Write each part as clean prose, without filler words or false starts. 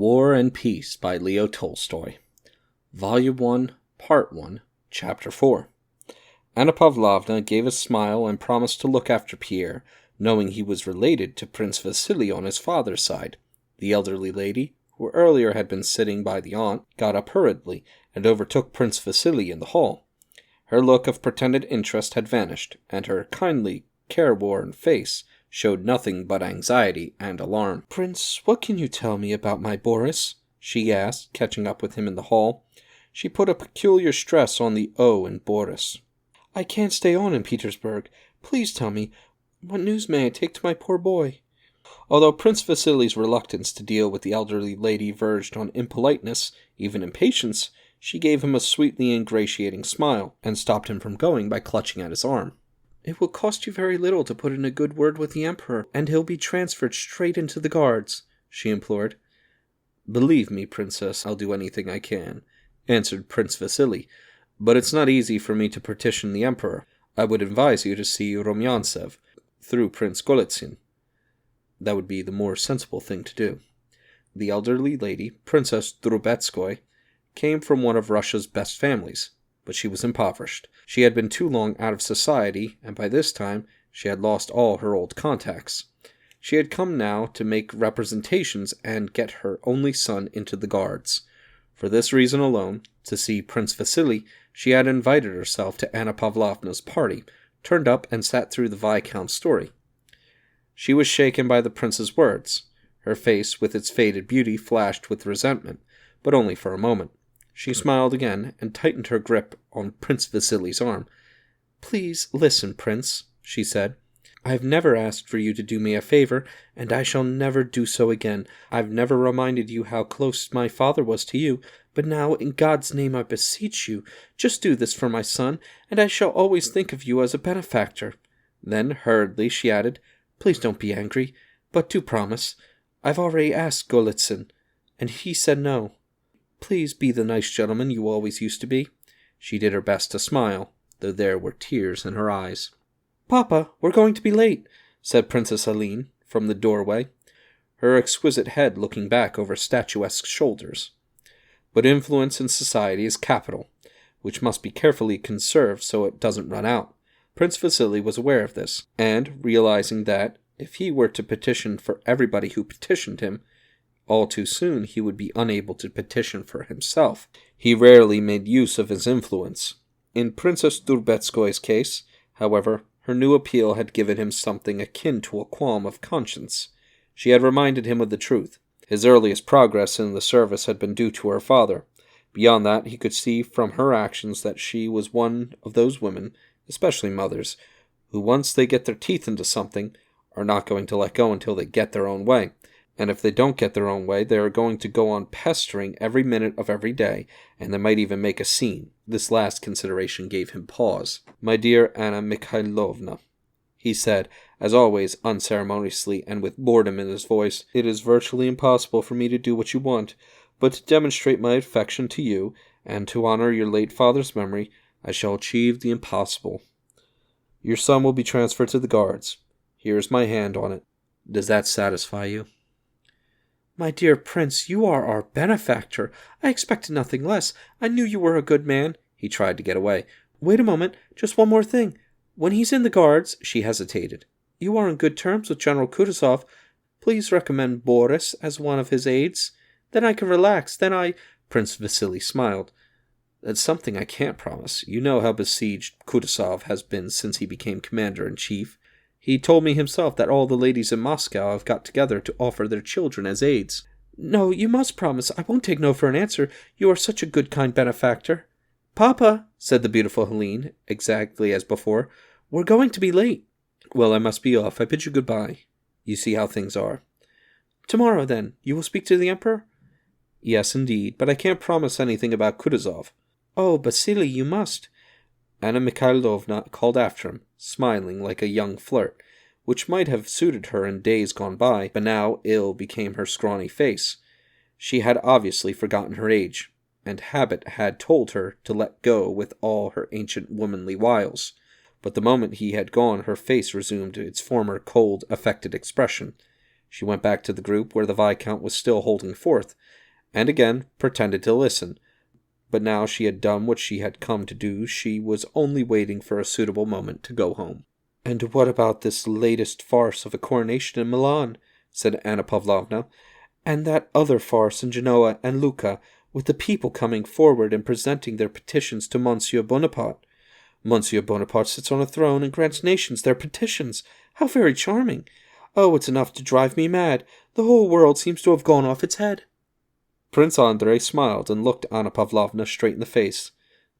War and Peace by Leo Tolstoy. Volume 1, Part 1, Chapter 4. Anna Pavlovna gave a smile and promised to look after Pierre, knowing he was related to Prince Vasily on his father's side. The elderly lady, who earlier had been sitting by the aunt, got up hurriedly and overtook Prince Vasily in the hall. Her look of pretended interest had vanished, and her kindly, careworn face showed nothing but anxiety and alarm. "Prince, what can you tell me about my Boris?" she asked, catching up with him in the hall. She put a peculiar stress on the O in Boris. "I can't stay on in Petersburg. Please tell me, what news may I take to my poor boy?" Although Prince Vasily's reluctance to deal with the elderly lady verged on impoliteness, even impatience, she gave him a sweetly ingratiating smile, and stopped him from going by clutching at his arm. "It will cost you very little to put in a good word with the Emperor, and he'll be transferred straight into the Guards," she implored. "Believe me, Princess, I'll do anything I can," answered Prince Vasily, "but it's not easy for me to petition the Emperor. I would advise you to see Rumyantsev through Prince Golitsyn. That would be the more sensible thing to do." The elderly lady, Princess Drubetskoy, came from one of Russia's best families, but she was impoverished. She had been too long out of society, and by this time she had lost all her old contacts. She had come now to make representations and get her only son into the Guards. For this reason alone, to see Prince Vasily, she had invited herself to Anna Pavlovna's party, turned up and sat through the Viscount's story. She was shaken by the prince's words. Her face, with its faded beauty, flashed with resentment, but only for a moment. She smiled again and tightened her grip on Prince Vasily's arm. "Please listen, Prince," she said. "I've never asked for you to do me a favor, and I shall never do so again. I've never reminded you how close my father was to you, but now, in God's name, I beseech you, just do this for my son, and I shall always think of you as a benefactor." Then, hurriedly, she added, "Please don't be angry, but do promise. I've already asked Golitsyn, and he said no. Please be the nice gentleman you always used to be." She did her best to smile, though there were tears in her eyes. "Papa, we're going to be late," said Princess Aline from the doorway, her exquisite head looking back over statuesque shoulders. But influence in society is capital, which must be carefully conserved so it doesn't run out. Prince Vasily was aware of this, and realizing that, if he were to petition for everybody who petitioned him, all too soon he would be unable to petition for himself, he rarely made use of his influence. In Princess Drubetskoy's case, however, her new appeal had given him something akin to a qualm of conscience. She had reminded him of the truth. His earliest progress in the service had been due to her father. Beyond that, he could see from her actions that she was one of those women, especially mothers, who once they get their teeth into something, are not going to let go until they get their own way. And if they don't get their own way, they are going to go on pestering every minute of every day, and they might even make a scene. This last consideration gave him pause. "My dear Anna Mikhailovna," he said, as always unceremoniously and with boredom in his voice, "it is virtually impossible for me to do what you want, but to demonstrate my affection to you, and to honor your late father's memory, I shall achieve the impossible. Your son will be transferred to the Guards. Here is my hand on it. Does that satisfy you?" "My dear Prince, you are our benefactor. I expected nothing less. I knew you were a good man." He tried to get away. "Wait a moment, just one more thing. When he's in the Guards," she hesitated, "you are on good terms with General Kutuzov. Please recommend Boris as one of his aides. Then I can relax, Prince Vasily smiled. "That's something I can't promise. You know how besieged Kutuzov has been since he became commander-in-chief. He told me himself that all the ladies in Moscow have got together to offer their children as aides." "No, you must promise. I won't take no for an answer. You are such a good, kind benefactor." "Papa," said the beautiful Helene, exactly as before, "we're going to be late." "Well, I must be off. I bid you goodbye. You see how things are." "Tomorrow, then, you will speak to the Emperor?" "Yes, indeed, but I can't promise anything about Kutuzov." "Oh, Vasily, you must." Anna Mikhailovna called after him, smiling like a young flirt, which might have suited her in days gone by, but now ill became her scrawny face. She had obviously forgotten her age, and habit had told her to let go with all her ancient womanly wiles. But the moment he had gone, her face resumed its former cold, affected expression. She went back to the group where the Viscount was still holding forth, and again pretended to listen. But now she had done what she had come to do. She was only waiting for a suitable moment to go home. "And what about this latest farce of a coronation in Milan?" said Anna Pavlovna. "And that other farce in Genoa and Lucca, with the people coming forward and presenting their petitions to Monsieur Bonaparte. Monsieur Bonaparte sits on a throne and grants nations their petitions. How very charming! Oh, it's enough to drive me mad. The whole world seems to have gone off its head." Prince Andrei smiled and looked Anna Pavlovna straight in the face.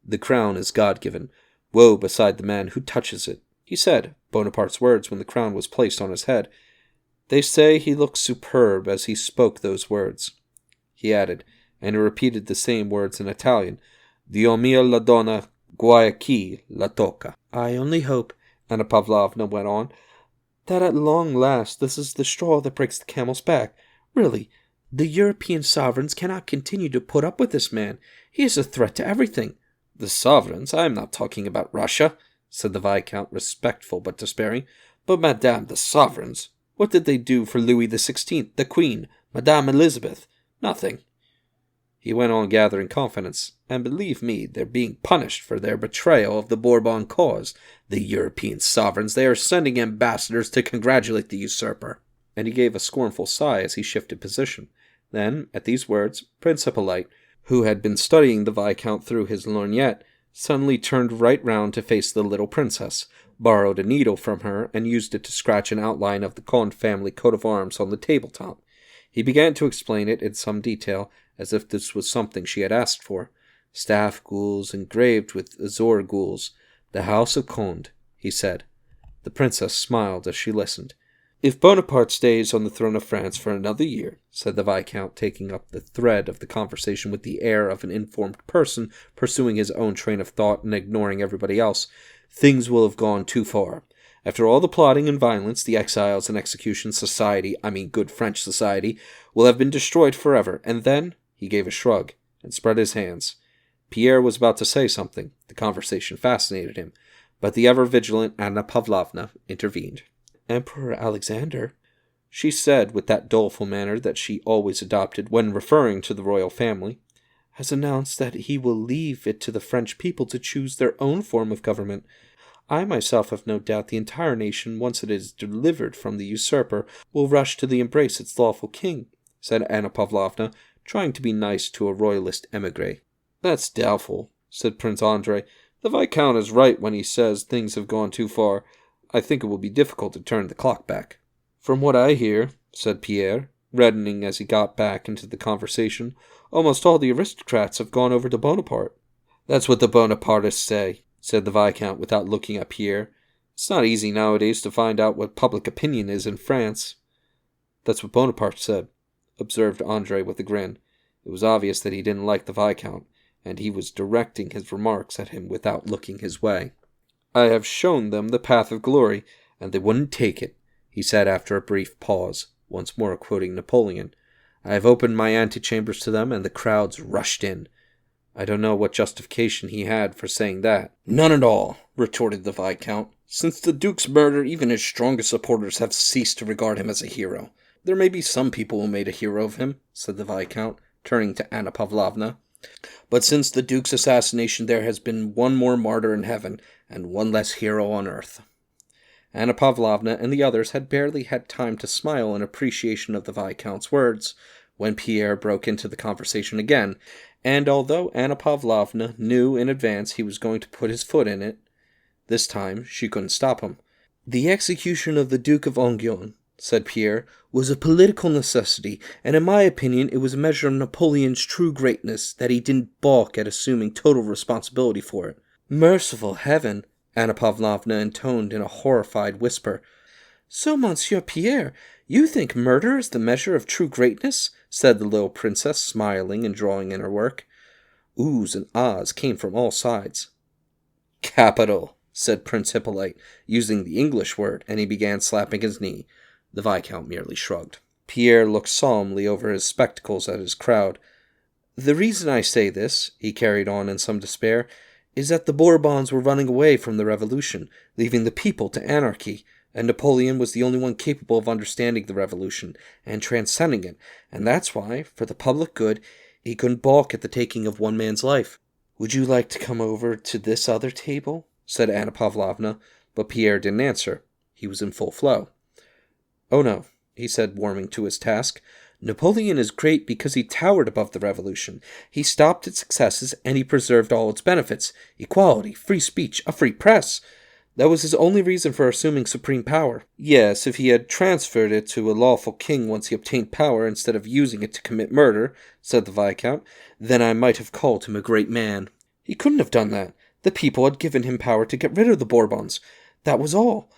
"The crown is God-given. Woe beside the man who touches it," he said, Bonaparte's words when the crown was placed on his head. They say he looked superb as he spoke those words. He added, and he repeated the same words in Italian, "Dio mio la donna, guai a chi la tocca." "I only hope," Anna Pavlovna went on, "that at long last this is the straw that breaks the camel's back. Really, the European sovereigns cannot continue to put up with this man. He is a threat to everything." "The sovereigns? I am not talking about Russia," said the Viscount, respectful but despairing. "But, Madame, the sovereigns? What did they do for Louis XVI, the Queen, Madame Elizabeth? Nothing." He went on gathering confidence, "And believe me, they're being punished for their betrayal of the Bourbon cause. The European sovereigns, they are sending ambassadors to congratulate the usurper." And he gave a scornful sigh as he shifted position. Then, at these words, Prince Hippolyte, who had been studying the Viscount through his lorgnette, suddenly turned right round to face the little princess, borrowed a needle from her, and used it to scratch an outline of the Conde family coat of arms on the tabletop. He began to explain it in some detail, as if this was something she had asked for. "Staff gules engraved with azure gules, the house of Conde," he said. The princess smiled as she listened. "If Bonaparte stays on the throne of France for another year," said the Viscount, taking up the thread of the conversation with the air of an informed person pursuing his own train of thought and ignoring everybody else, "things will have gone too far. After all the plotting and violence, the exiles and executions, society, good French society, will have been destroyed forever, and then—" He gave a shrug and spread his hands. Pierre was about to say something. The conversation fascinated him, but the ever-vigilant Anna Pavlovna intervened. "Emperor Alexander," she said with that doleful manner that she always adopted when referring to the royal family, "has announced that he will leave it to the French people to choose their own form of government. I myself have no doubt the entire nation, once it is delivered from the usurper, will rush to the embrace its lawful king," said Anna Pavlovna, trying to be nice to a royalist émigré. "That's doubtful," said Prince Andrei. "The Viscount is right when he says things have gone too far. I think it will be difficult to turn the clock back." "From what I hear," said Pierre, reddening as he got back into the conversation, "almost all the aristocrats have gone over to Bonaparte." "That's what the Bonapartists say," said the Viscount without looking at Pierre. "It's not easy nowadays to find out what public opinion is in France." "That's what Bonaparte said," observed Andrei with a grin. It was obvious that he didn't like the Viscount, and he was directing his remarks at him without looking his way. "I have shown them the path of glory, and they wouldn't take it," he said after a brief pause, once more quoting Napoleon. "I have opened my antechambers to them, and the crowds rushed in." I don't know what justification he had for saying that. "None at all," retorted the Viscount. "Since the Duke's murder, even his strongest supporters have ceased to regard him as a hero." "There may be some people who made a hero of him," said the Viscount, turning to Anna Pavlovna. "But since the Duke's assassination there has been one more martyr in heaven, and one less hero on earth." Anna Pavlovna and the others had barely had time to smile in appreciation of the Viscount's words, when Pierre broke into the conversation again, and although Anna Pavlovna knew in advance he was going to put his foot in it, this time she couldn't stop him. "The execution of the Duke of Enghien," said Pierre, "was a political necessity, and in my opinion it was a measure of Napoleon's true greatness that he didn't balk at assuming total responsibility for it." "Merciful heaven!" Anna Pavlovna intoned in a horrified whisper. "So, Monsieur Pierre, you think murder is the measure of true greatness?" said the little princess, smiling and drawing in her work. Oohs and ahs came from all sides. "Capital," said Prince Hippolyte, using the English word, and he began slapping his knee. The Viscount merely shrugged. Pierre looked solemnly over his spectacles at his crowd. "The reason I say this," he carried on in some despair, "is that the Bourbons were running away from the revolution, leaving the people to anarchy. And Napoleon was the only one capable of understanding the revolution and transcending it, and that's why, for the public good, he couldn't balk at the taking of one man's life. "Would you like to come over to this other table?" said Anna Pavlovna, but Pierre didn't answer. He was in full flow. "Oh no," he said, warming to his task. "Napoleon is great because he towered above the revolution. He stopped its excesses, and he preserved all its benefits. Equality, free speech, a free press. That was his only reason for assuming supreme power. Yes, if he had transferred it to a lawful king once he obtained power instead of using it to commit murder," said the Viscount, "then I might have called him a great man. He couldn't have done that. The people had given him power to get rid of the Bourbons. That was all.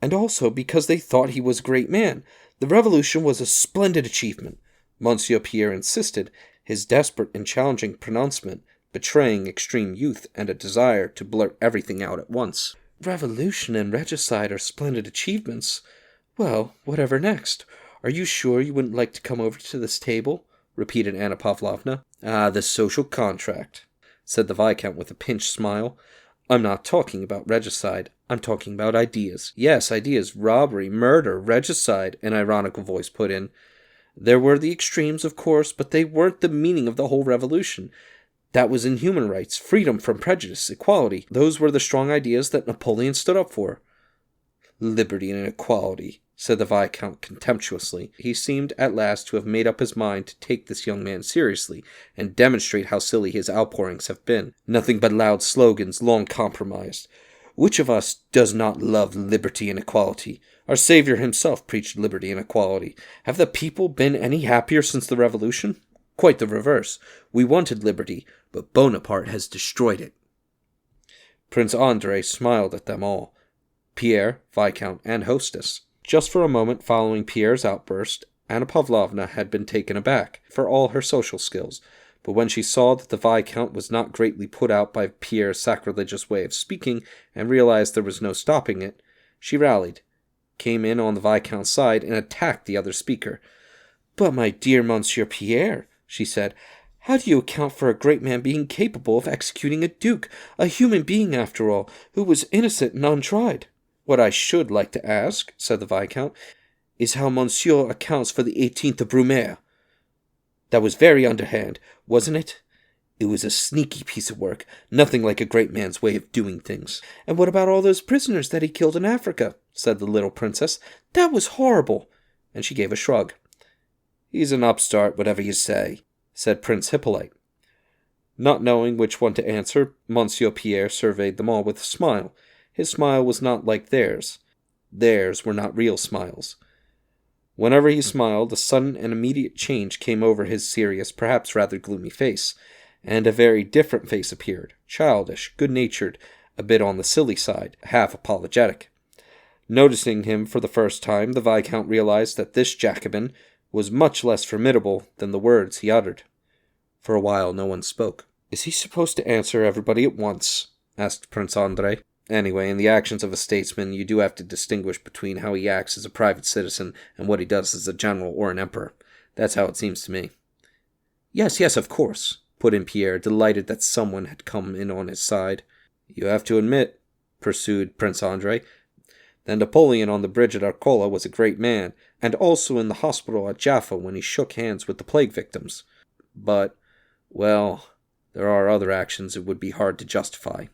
And also because they thought he was a great man. The revolution was a splendid achievement," Monsieur Pierre insisted, his desperate and challenging pronouncement betraying extreme youth and a desire to blurt everything out at once. "Revolution and regicide are splendid achievements. Well, whatever next? Are you sure you wouldn't like to come over to this table?" repeated Anna Pavlovna. "Ah, the social contract," said the Viscount with a pinched smile. "I'm not talking about regicide. I'm talking about ideas." "Yes, ideas. Robbery, murder, regicide," an ironical voice put in. "There were the extremes, of course, but they weren't the meaning of the whole revolution. That was in human rights, freedom from prejudice, equality. Those were the strong ideas that Napoleon stood up for." "Liberty and equality," said the Viscount contemptuously. He seemed at last to have made up his mind to take this young man seriously and demonstrate how silly his outpourings have been. "Nothing but loud slogans, long compromised. Which of us does not love liberty and equality? Our Savior himself preached liberty and equality. Have the people been any happier since the revolution? Quite the reverse. We wanted liberty, but Bonaparte has destroyed it." Prince Andrei smiled at them all. Pierre, Viscount, and hostess. Just for a moment following Pierre's outburst, Anna Pavlovna had been taken aback, for all her social skills, but when she saw that the Viscount was not greatly put out by Pierre's sacrilegious way of speaking, and realized there was no stopping it, she rallied, came in on the Viscount's side, and attacked the other speaker. "But my dear Monsieur Pierre," she said, "how do you account for a great man being capable of executing a duke, a human being after all, who was innocent and untried?" "What I should like to ask," said the Viscount, "is how Monsieur accounts for the 18th of Brumaire. That was very underhand, wasn't it? It was a sneaky piece of work, nothing like a great man's way of doing things." "And what about all those prisoners that he killed in Africa?" said the little princess. "That was horrible." And she gave a shrug. "He's an upstart, whatever you say," said Prince Hippolyte. Not knowing which one to answer, Monsieur Pierre surveyed them all with a smile. His smile was not like theirs. Theirs were not real smiles. Whenever he smiled, a sudden and immediate change came over his serious, perhaps rather gloomy face, and a very different face appeared, childish, good-natured, a bit on the silly side, half apologetic. Noticing him for the first time, the Viscount realized that this Jacobin was much less formidable than the words he uttered. For a while no one spoke. "Is he supposed to answer everybody at once?" asked Prince Andrei. "Anyway, in the actions of a statesman, you do have to distinguish between how he acts as a private citizen and what he does as a general or an emperor. That's how it seems to me." Yes, of course," put in Pierre, delighted that someone had come in on his side. "You have to admit," pursued Prince Andrei, "that Napoleon on the bridge at Arcola was a great man, and also in the hospital at Jaffa when he shook hands with the plague victims. But, well, there are other actions it would be hard to justify."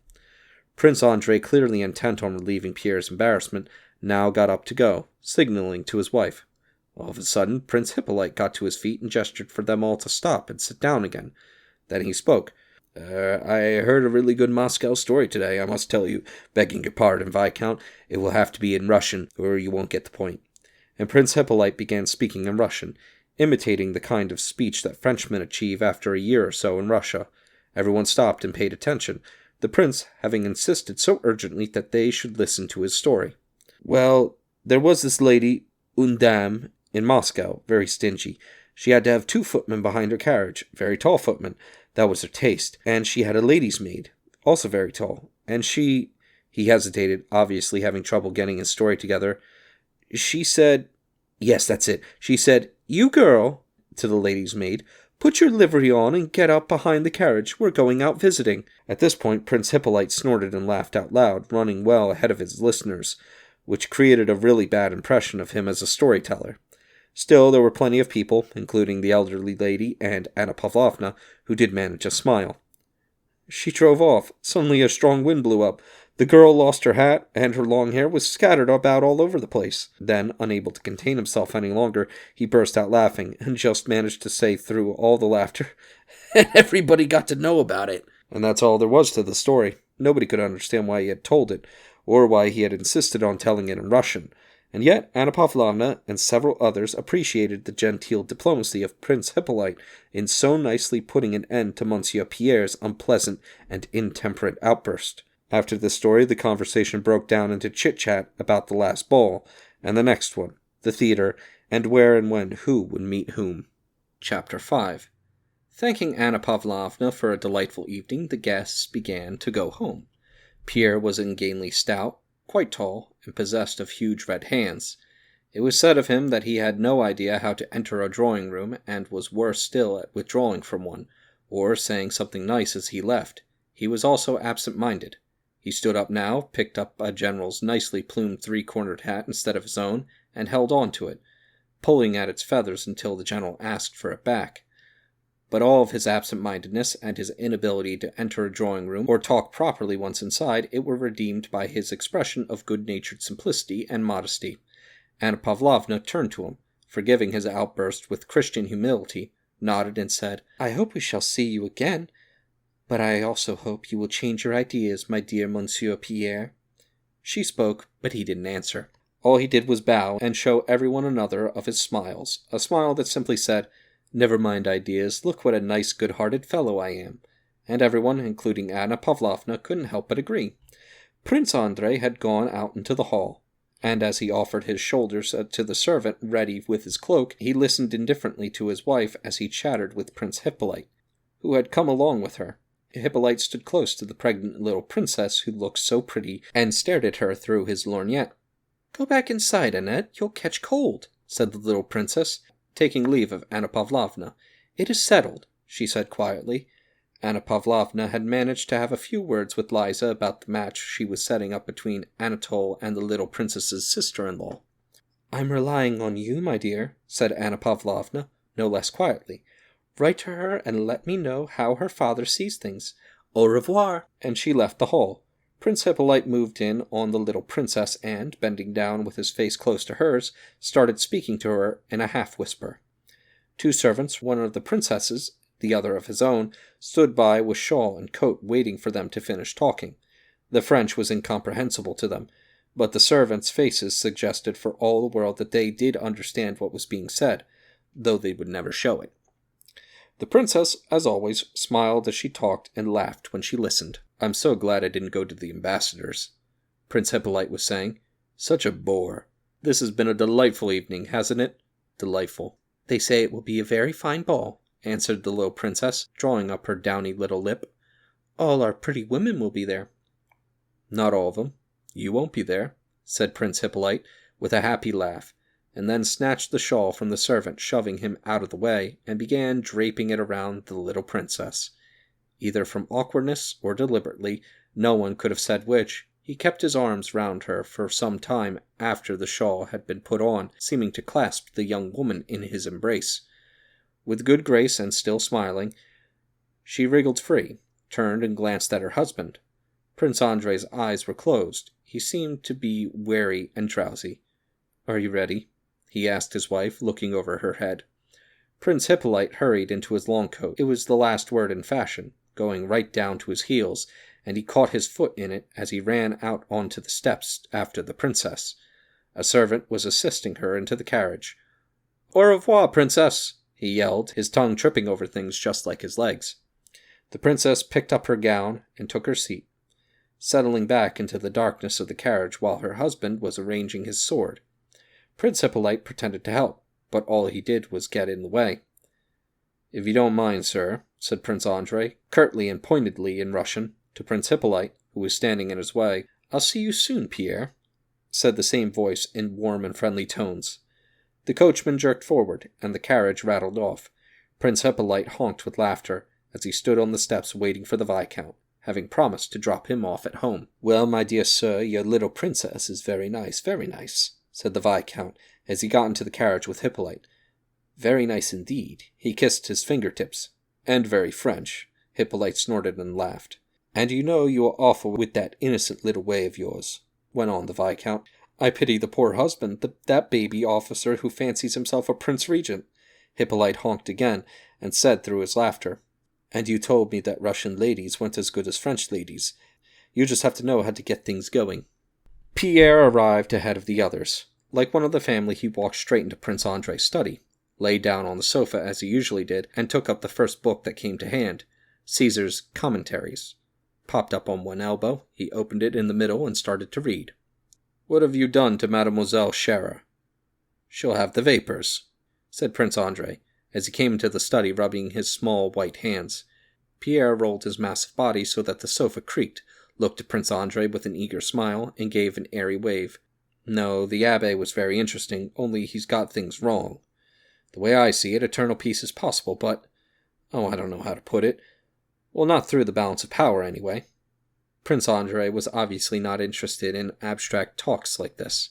Prince Andrei, clearly intent on relieving Pierre's embarrassment, now got up to go, signaling to his wife. All of a sudden, Prince Hippolyte got to his feet and gestured for them all to stop and sit down again. Then he spoke. I heard a really good Moscow story today, I must tell you. Begging your pardon, Viscount, it will have to be in Russian, or you won't get the point." And Prince Hippolyte began speaking in Russian, imitating the kind of speech that Frenchmen achieve after a year or so in Russia. Everyone stopped and paid attention, the prince having insisted so urgently that they should listen to his story. "Well, there was this lady, une dame, in Moscow, very stingy. She had to have 2 footmen behind her carriage, very tall footmen. That was her taste. And she had a lady's maid, also very tall. And she—" He hesitated, obviously having trouble getting his story together. "She said— yes, that's it. She said, 'You girl,' to the lady's maid, 'put your livery on and get up behind the carriage. We're going out visiting.'" At this point, Prince Hippolyte snorted and laughed out loud, running well ahead of his listeners. which created a really bad impression of him as a storyteller. Still, there were plenty of people, including the elderly lady and Anna Pavlovna, who did manage a smile. She drove off. Suddenly a strong wind blew up. The girl lost her hat, and her long hair was scattered about all over the place. Then, unable to contain himself any longer, he burst out laughing, and just managed to say through all the laughter, "And everybody got to know about it." And that's all there was to the story. Nobody could understand why he had told it, or why he had insisted on telling it in Russian. And yet Anna Pavlovna and several others appreciated the genteel diplomacy of Prince Hippolyte in so nicely putting an end to Monsieur Pierre's unpleasant and intemperate outburst. After this story, the conversation broke down into chit-chat about the last ball, and the next one, the theater, and where and when who would meet whom. Chapter 5. Thanking Anna Pavlovna for a delightful evening, the guests began to go home. Pierre was ungainly stout, quite tall, and possessed of huge red hands. It was said of him that he had no idea how to enter a drawing-room, and was worse still at withdrawing from one, or saying something nice as he left. He was also absent-minded. He stood up now, picked up a general's nicely plumed three-cornered hat instead of his own, and held on to it, pulling at its feathers until the general asked for it back. But all of his absent-mindedness and his inability to enter a drawing-room or talk properly once inside it were redeemed by his expression of good-natured simplicity and modesty. Anna Pavlovna turned to him, forgiving his outburst with Christian humility, nodded and said, "I hope we shall see you again, but I also hope you will change your ideas, my dear Monsieur Pierre." She spoke, but he didn't answer. All he did was bow and show everyone another of his smiles, a smile that simply said, "Never mind ideas, look what a nice good-hearted fellow I am." And everyone, including Anna Pavlovna, couldn't help but agree. Prince Andrei had gone out into the hall, and as he offered his shoulders to the servant ready with his cloak, he listened indifferently to his wife as he chattered with Prince Hippolyte, who had come along with her. Hippolyte stood close to the pregnant little princess who looked so pretty, and stared at her through his lorgnette. "Go back inside, Annette, you'll catch cold," said the little princess, taking leave of Anna Pavlovna. "It is settled," she said quietly. Anna Pavlovna had managed to have a few words with Liza about the match she was setting up between Anatole and the little princess's sister-in-law. "I'm relying on you, my dear," said Anna Pavlovna, no less quietly. "Write to her and let me know how her father sees things. Au revoir." And she left the hall. Prince Hippolyte moved in on the little princess and, bending down with his face close to hers, started speaking to her in a half-whisper. Two servants, one of the princess's, the other of his own, stood by with shawl and coat waiting for them to finish talking. The French was incomprehensible to them, but the servants' faces suggested for all the world that they did understand what was being said, though they would never show it. The princess, as always, smiled as she talked and laughed when she listened. "I'm so glad I didn't go to the ambassador's," Prince Hippolyte was saying. "Such a bore. This has been a delightful evening, hasn't it?" "Delightful." "They say it will be a very fine ball," answered the little princess, drawing up her downy little lip. "All our pretty women will be there." "Not all of them. You won't be there," said Prince Hippolyte, with a happy laugh, and then snatched the shawl from the servant, shoving him out of the way, and began draping it around the little princess. Either from awkwardness or deliberately, no one could have said which, he kept his arms round her for some time after the shawl had been put on, seeming to clasp the young woman in his embrace. With good grace and still smiling, she wriggled free, turned and glanced at her husband. Prince Andrei's eyes were closed. He seemed to be weary and drowsy. "Are you ready?" he asked his wife, looking over her head. Prince Hippolyte hurried into his long coat. It was the last word in fashion, going right down to his heels, and he caught his foot in it as he ran out onto the steps after the princess. A servant was assisting her into the carriage. "Au revoir, princess!" he yelled, his tongue tripping over things just like his legs. The princess picked up her gown and took her seat, settling back into the darkness of the carriage while her husband was arranging his sword. Prince Hippolyte pretended to help, but all he did was get in the way. "If you don't mind, sir," said Prince Andrei, curtly and pointedly in Russian, to Prince Hippolyte, who was standing in his way. "I'll see you soon, Pierre," said the same voice in warm and friendly tones. The coachman jerked forward, and the carriage rattled off. Prince Hippolyte honked with laughter as he stood on the steps waiting for the Viscount. having promised to drop him off at home. "Well, my dear sir, your little princess is very nice, said the Viscount, as he got into the carriage with Hippolyte. Very nice indeed. He kissed his fingertips. And very French. Hippolyte snorted and laughed. And you know you are awful with that innocent little way of yours, went on the Viscount. I pity the poor husband, that baby officer who fancies himself a Prince Regent. Hippolyte honked again, and said through his laughter, And you told me that Russian ladies weren't as good as French ladies. You just have to know how to get things going. Pierre arrived ahead of the others. Like one of the family, he walked straight into Prince Andrei's study, lay down on the sofa as he usually did, and took up the first book that came to hand, Caesar's Commentaries. Popped up on one elbow, he opened it in the middle and started to read. What have you done to Mademoiselle Scherer? She'll have the vapors, said Prince Andrei, as he came into the study rubbing his small white hands. Pierre rolled his massive body so that the sofa creaked, looked at Prince Andrei with an eager smile, and gave an airy wave. No, the Abbé was very interesting, only he's got things wrong. The way I see it, eternal peace is possible, but... I don't know how to put it. Well, not through the balance of power, anyway. Prince Andrei was obviously not interested in abstract talks like this.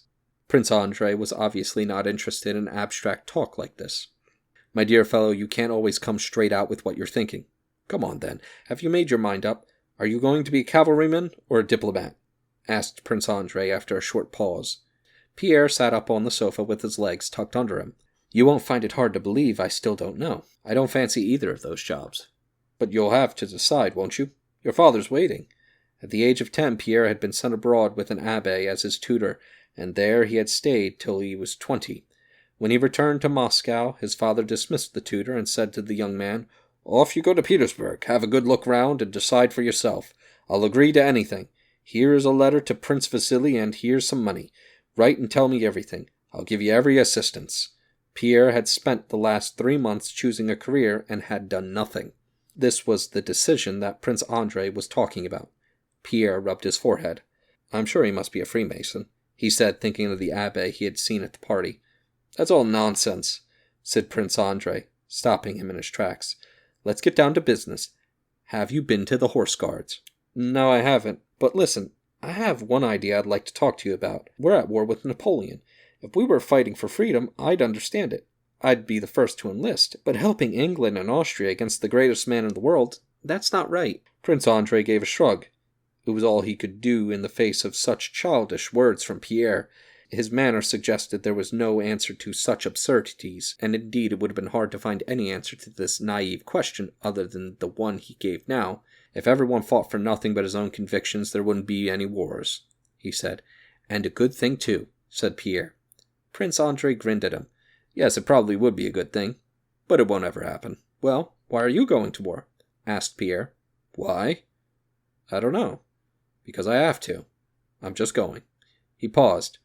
My dear fellow, you can't always come straight out with what you're thinking. Come on, then. Have you made your mind up? Are you going to be a cavalryman or a diplomat? Asked Prince Andrei after a short pause. Pierre sat up on the sofa with his legs tucked under him. You won't find it hard to believe I still don't know. I don't fancy either of those jobs. But you'll have to decide, won't you? Your father's waiting. At the age of 10, Pierre had been sent abroad with an abbé as his tutor, and there he had stayed till he was 20. When he returned to Moscow, his father dismissed the tutor and said to the young man, Off you go to Petersburg, have a good look round, and decide for yourself. I'll agree to anything. Here is a letter to Prince Vasily, and here's some money. Write and tell me everything. I'll give you every assistance. Pierre had spent the last 3 months choosing a career and had done nothing. This was the decision that Prince Andrei was talking about. Pierre rubbed his forehead. I'm sure he must be a Freemason, he said, thinking of the abbé he had seen at the party. That's all nonsense, said Prince Andrei, stopping him in his tracks. Let's get down to business. Have you been to the Horse Guards? No, I haven't. But listen, I have one idea I'd like to talk to you about. We're at war with Napoleon. If we were fighting for freedom, I'd understand it. I'd be the first to enlist. But helping England and Austria against the greatest man in the world, that's not right. Prince Andrei gave a shrug. It was all he could do in the face of such childish words from Pierre. His manner suggested there was no answer to such absurdities, and indeed it would have been hard to find any answer to this naive question other than the one he gave now. If everyone fought for nothing but his own convictions, there wouldn't be any wars, he said. And a good thing, too, said Pierre. Prince Andrei grinned at him. Yes, it probably would be a good thing, but it won't ever happen. Well, why are you going to war? Asked Pierre. Why? I don't know. Because I have to. I'm just going. He paused.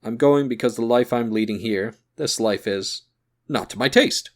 I'm going because the life I'm leading here, this life is not to my taste.